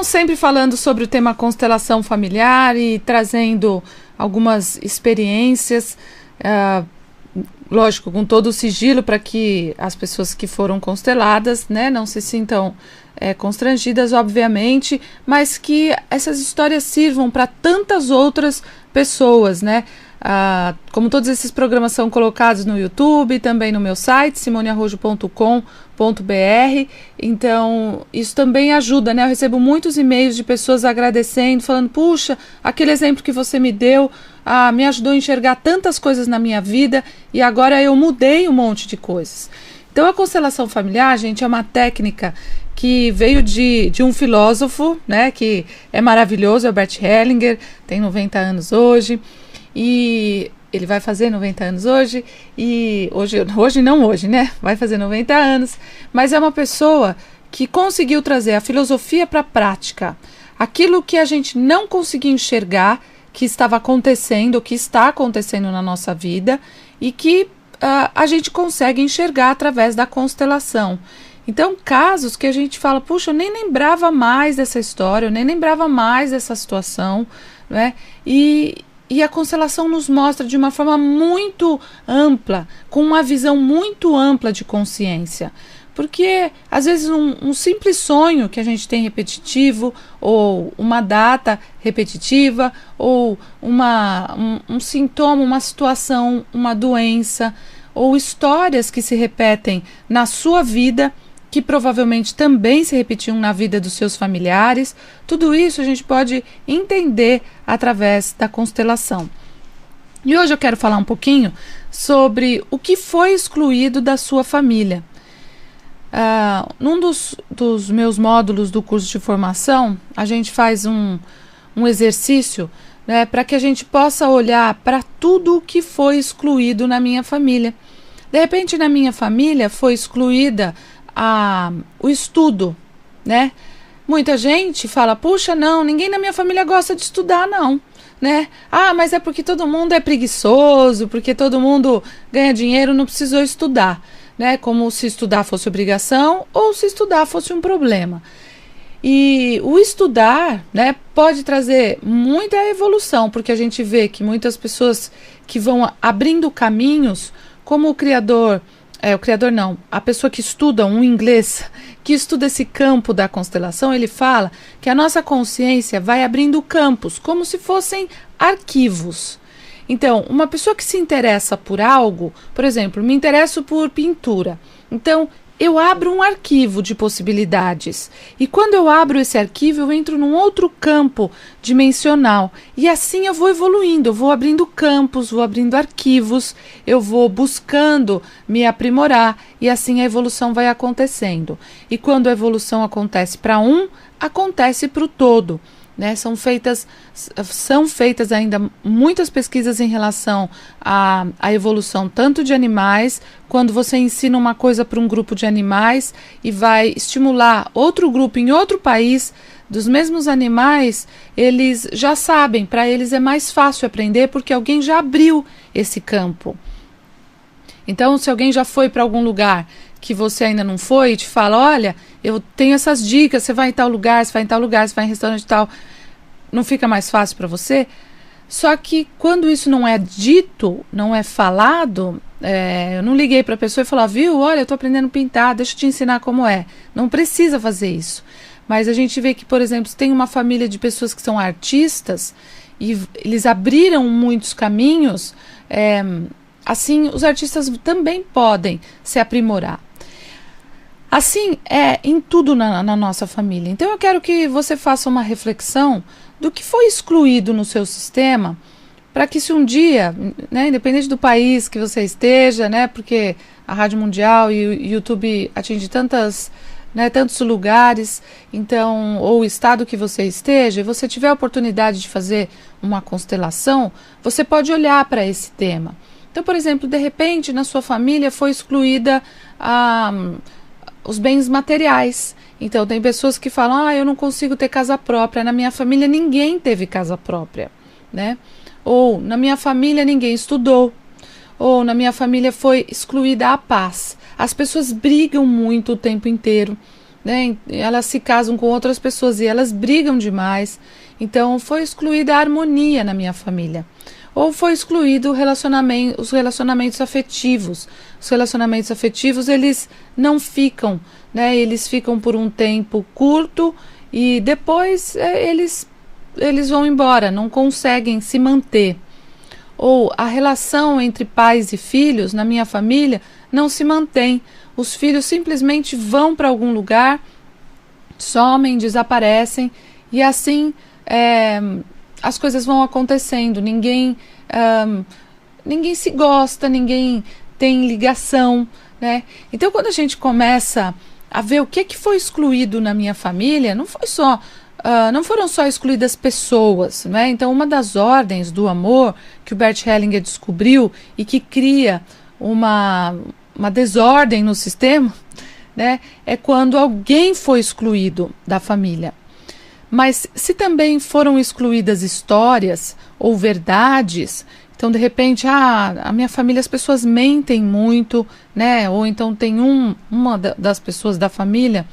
Então, sempre falando sobre o tema constelação familiar e trazendo algumas experiências, lógico, com todo o sigilo para que as pessoas que foram consteladas, né, não se sintam constrangidas, obviamente, mas que essas histórias sirvam para tantas outras pessoas, né? Como todos esses programas são colocados no YouTube, também no meu site, simonearrojo.com.br, então isso também ajuda, né? Eu recebo muitos e-mails de pessoas agradecendo, falando, puxa, aquele exemplo que você me deu me ajudou a enxergar tantas coisas na minha vida e agora eu mudei um monte de coisas. Então a constelação familiar, gente, é uma técnica que veio de um filósofo, né, que é maravilhoso, é o Bert Hellinger, tem 90 anos hoje, e ele vai fazer 90 anos hoje, e hoje, né, vai fazer 90 anos, mas é uma pessoa que conseguiu trazer a filosofia para a prática, aquilo que a gente não conseguia enxergar, que estava acontecendo, que está acontecendo na nossa vida, e que a gente consegue enxergar através da constelação. Então, casos que a gente fala, puxa, eu nem lembrava mais dessa história, eu nem lembrava mais dessa situação, né? E a constelação nos mostra de uma forma muito ampla, com uma visão muito ampla de consciência. Porque, às vezes, um simples sonho que a gente tem repetitivo, ou uma data repetitiva, ou um sintoma, uma situação, uma doença, ou histórias que se repetem na sua vida, que provavelmente também se repetiam na vida dos seus familiares, tudo isso a gente pode entender através da constelação. E hoje eu quero falar um pouquinho sobre o que foi excluído da sua família. Num dos meus módulos do curso de formação, a gente faz um exercício, né, para que a gente possa olhar para tudo o que foi excluído na minha família. De repente, na minha família foi excluída o estudo, né? Muita gente fala, puxa, não, ninguém na minha família gosta de estudar, não, né? Mas é porque todo mundo é preguiçoso, porque todo mundo ganha dinheiro, não precisou estudar, né? Como se estudar fosse obrigação ou se estudar fosse um problema. E o estudar, né, pode trazer muita evolução, porque a gente vê que muitas pessoas que vão abrindo caminhos, como o criador não, a pessoa que estuda um inglês, que estuda esse campo da constelação, ele fala que a nossa consciência vai abrindo campos, como se fossem arquivos. Então, uma pessoa que se interessa por algo, por exemplo, me interesso por pintura, então eu abro um arquivo de possibilidades. E quando eu abro esse arquivo, eu entro num outro campo dimensional. E assim eu vou evoluindo, eu vou abrindo campos, vou abrindo arquivos, eu vou buscando me aprimorar. E assim a evolução vai acontecendo. E quando a evolução acontece para acontece para o todo. Né? São feitas ainda muitas pesquisas em relação à evolução tanto de animais, quando você ensina uma coisa para um grupo de animais e vai estimular outro grupo em outro país dos mesmos animais, eles já sabem, para eles é mais fácil aprender porque alguém já abriu esse campo. Então, se alguém já foi para algum lugar que você ainda não foi e te fala, olha, eu tenho essas dicas, você vai em tal lugar, você vai em tal lugar, você vai em restaurante tal, não fica mais fácil para você? Só que quando isso não é dito, não é falado, eu não liguei para a pessoa e falar, viu, olha, eu estou aprendendo a pintar, deixa eu te ensinar como é. Não precisa fazer isso. Mas a gente vê que, por exemplo, se tem uma família de pessoas que são artistas e eles abriram muitos caminhos, assim os artistas também podem se aprimorar. Assim é em tudo na nossa família. Então eu quero que você faça uma reflexão do que foi excluído no seu sistema, para que se um dia, né, independente do país que você esteja, né, porque a Rádio Mundial e o YouTube atinge tantos lugares, então, ou o estado que você esteja, e você tiver a oportunidade de fazer uma constelação, você pode olhar para esse tema. Então, por exemplo, de repente, na sua família foi excluída os bens materiais. Então, tem pessoas que falam, eu não consigo ter casa própria. Na minha família, ninguém teve casa própria, né? Ou, na minha família, ninguém estudou. Ou, na minha família, foi excluída a paz. As pessoas brigam muito o tempo inteiro, né? Elas se casam com outras pessoas e elas brigam demais. Então foi excluída a harmonia na minha família. Ou foi excluído os relacionamentos afetivos. Os relacionamentos afetivos, eles não ficam, né? Eles ficam por um tempo curto e depois eles vão embora, não conseguem se manter. Ou a relação entre pais e filhos na minha família não se mantém. Os filhos simplesmente vão para algum lugar, somem, desaparecem e assim as coisas vão acontecendo. Ninguém se gosta, ninguém tem ligação, né? Então, quando a gente começa a ver o que foi excluído na minha família, não foram só excluídas pessoas, né? Então, uma das ordens do amor que o Bert Hellinger descobriu e que cria uma desordem no sistema, né? É quando alguém foi excluído da família. Mas se também foram excluídas histórias ou verdades, então de repente, a minha família as pessoas mentem muito, né? Ou então tem uma das pessoas da família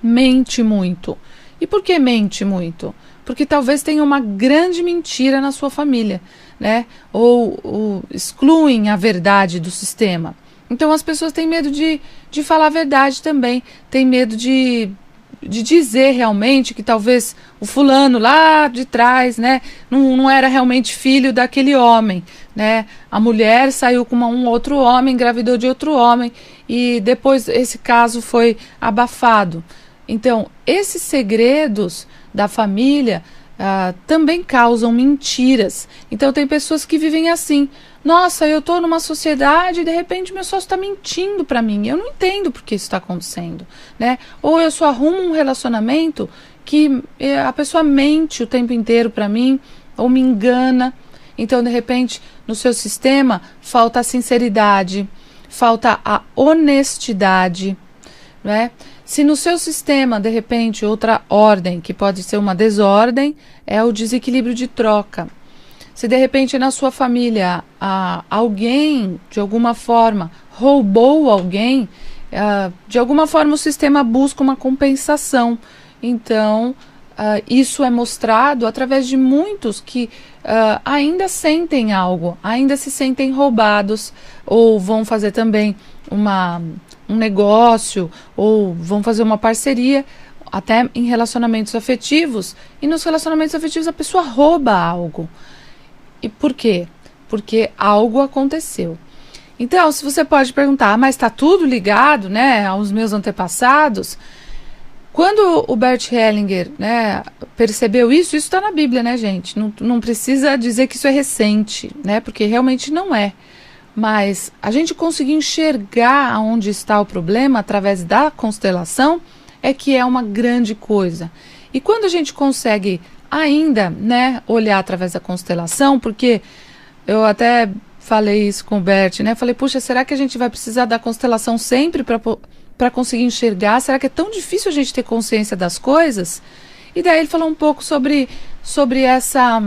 mente muito. E por que mente muito? Porque talvez tenha uma grande mentira na sua família, né? Ou excluem a verdade do sistema. Então as pessoas têm medo de falar a verdade também, têm medo de dizer realmente que talvez o fulano lá de trás, né, não era realmente filho daquele homem, né? A mulher saiu com um outro homem, engravidou de outro homem e depois esse caso foi abafado. Então, esses segredos da família também causam mentiras. Então, tem pessoas que vivem assim. Nossa, eu estou numa sociedade e de repente meu sócio está mentindo para mim. Eu não entendo por que isso está acontecendo, né? Ou eu só arrumo um relacionamento que a pessoa mente o tempo inteiro para mim ou me engana. Então, de repente, no seu sistema falta a sinceridade, falta a honestidade, né? Se no seu sistema, de repente, outra ordem, que pode ser uma desordem, é o desequilíbrio de troca. Se de repente na sua família alguém, de alguma forma, roubou alguém, de alguma forma o sistema busca uma compensação. Então, isso é mostrado através de muitos que ainda sentem algo, ainda se sentem roubados, ou vão fazer também um negócio, ou vão fazer uma parceria, até em relacionamentos afetivos, e nos relacionamentos afetivos a pessoa rouba algo. E por quê? Porque algo aconteceu. Então, se você pode perguntar, mas está tudo ligado, né, aos meus antepassados? Quando o Bert Hellinger, né, percebeu isso está na Bíblia, né, gente? Não precisa dizer que isso é recente, né, porque realmente não é. Mas a gente conseguir enxergar onde está o problema através da constelação é que é uma grande coisa. E quando a gente consegue ainda, né, olhar através da constelação, porque eu até falei isso com o Bert, né? Falei, puxa, será que a gente vai precisar da constelação sempre para conseguir enxergar? Será que é tão difícil a gente ter consciência das coisas? E daí ele falou um pouco sobre essa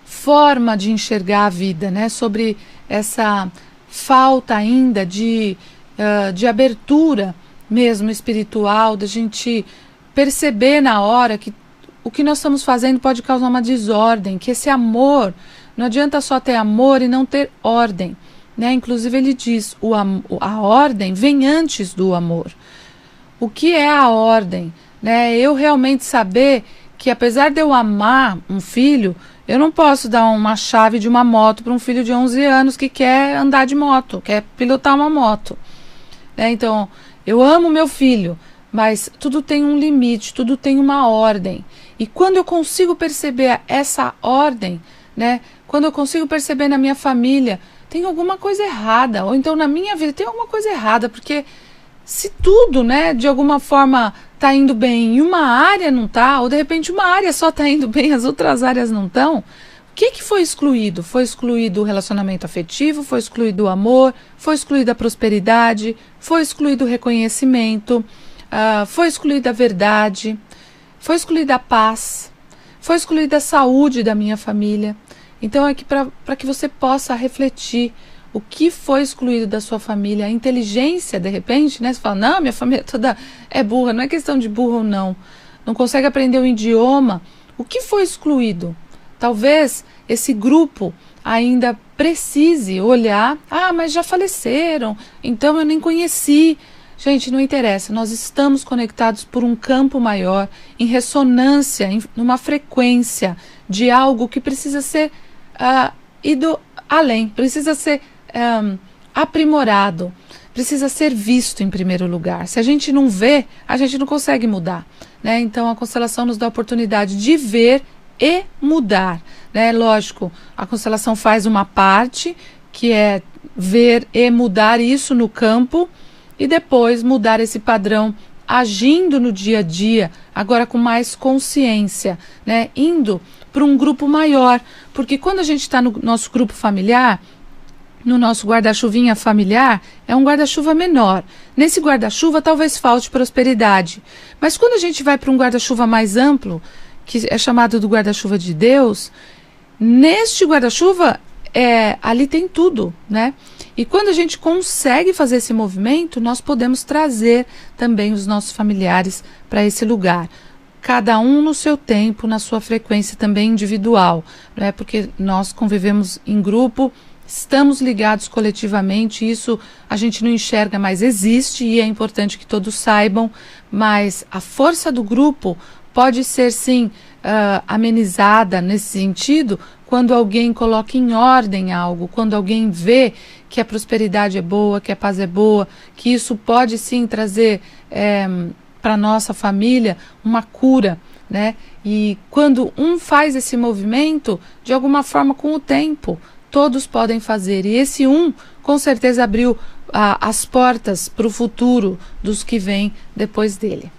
forma de enxergar a vida, né? Sobre essa falta ainda de abertura mesmo espiritual, da gente perceber na hora que o que nós estamos fazendo pode causar uma desordem, que esse amor, não adianta só ter amor e não ter ordem, né? Inclusive ele diz, a ordem vem antes do amor. O que é a ordem? Né? Eu realmente saber que apesar de eu amar um filho, eu não posso dar uma chave de uma moto para um filho de 11 anos que quer andar de moto, quer pilotar uma moto. Né? Então, eu amo meu filho, mas tudo tem um limite, tudo tem uma ordem. E quando eu consigo perceber essa ordem, né? Quando eu consigo perceber na minha família, tem alguma coisa errada, ou então na minha vida tem alguma coisa errada, porque se tudo, né, de alguma forma está indo bem e uma área não está, ou de repente uma área só está indo bem, as outras áreas não estão, o que foi excluído? Foi excluído o relacionamento afetivo, foi excluído o amor, foi excluída a prosperidade, foi excluído o reconhecimento, foi excluída a verdade, foi excluída a paz, foi excluída a saúde da minha família. Então é que para que você possa refletir o que foi excluído da sua família, a inteligência, de repente, né? Você fala, não, minha família toda é burra, não é questão de burro ou não. Não consegue aprender o idioma. O que foi excluído? Talvez esse grupo ainda precise olhar, mas já faleceram, então eu nem conheci. Gente, não interessa, nós estamos conectados por um campo maior, em ressonância, numa frequência de algo que precisa ser ido além, precisa ser aprimorado, precisa ser visto em primeiro lugar. Se a gente não vê, a gente não consegue mudar, né? Então a constelação nos dá a oportunidade de ver e mudar, né? Lógico, a constelação faz uma parte que é ver e mudar isso no campo e depois mudar esse padrão agindo no dia a dia, agora com mais consciência, né? Indo para um grupo maior, porque quando a gente está no nosso grupo familiar, no nosso guarda-chuvinha familiar, é um guarda-chuva menor. Nesse guarda-chuva talvez falte prosperidade, mas quando a gente vai para um guarda-chuva mais amplo, que é chamado do guarda-chuva de Deus, neste guarda-chuva ali tem tudo, né? E quando a gente consegue fazer esse movimento, nós podemos trazer também os nossos familiares para esse lugar. Cada um no seu tempo, na sua frequência também individual, né? Porque nós convivemos em grupo, estamos ligados coletivamente, isso a gente não enxerga, mas existe e é importante que todos saibam, mas a força do grupo pode ser sim amenizada nesse sentido quando alguém coloca em ordem algo, quando alguém vê que a prosperidade é boa, que a paz é boa, que isso pode sim trazer para a nossa família uma cura, né? E quando um faz esse movimento, de alguma forma com o tempo, todos podem fazer. E esse com certeza abriu as portas para o futuro dos que vêm depois dele.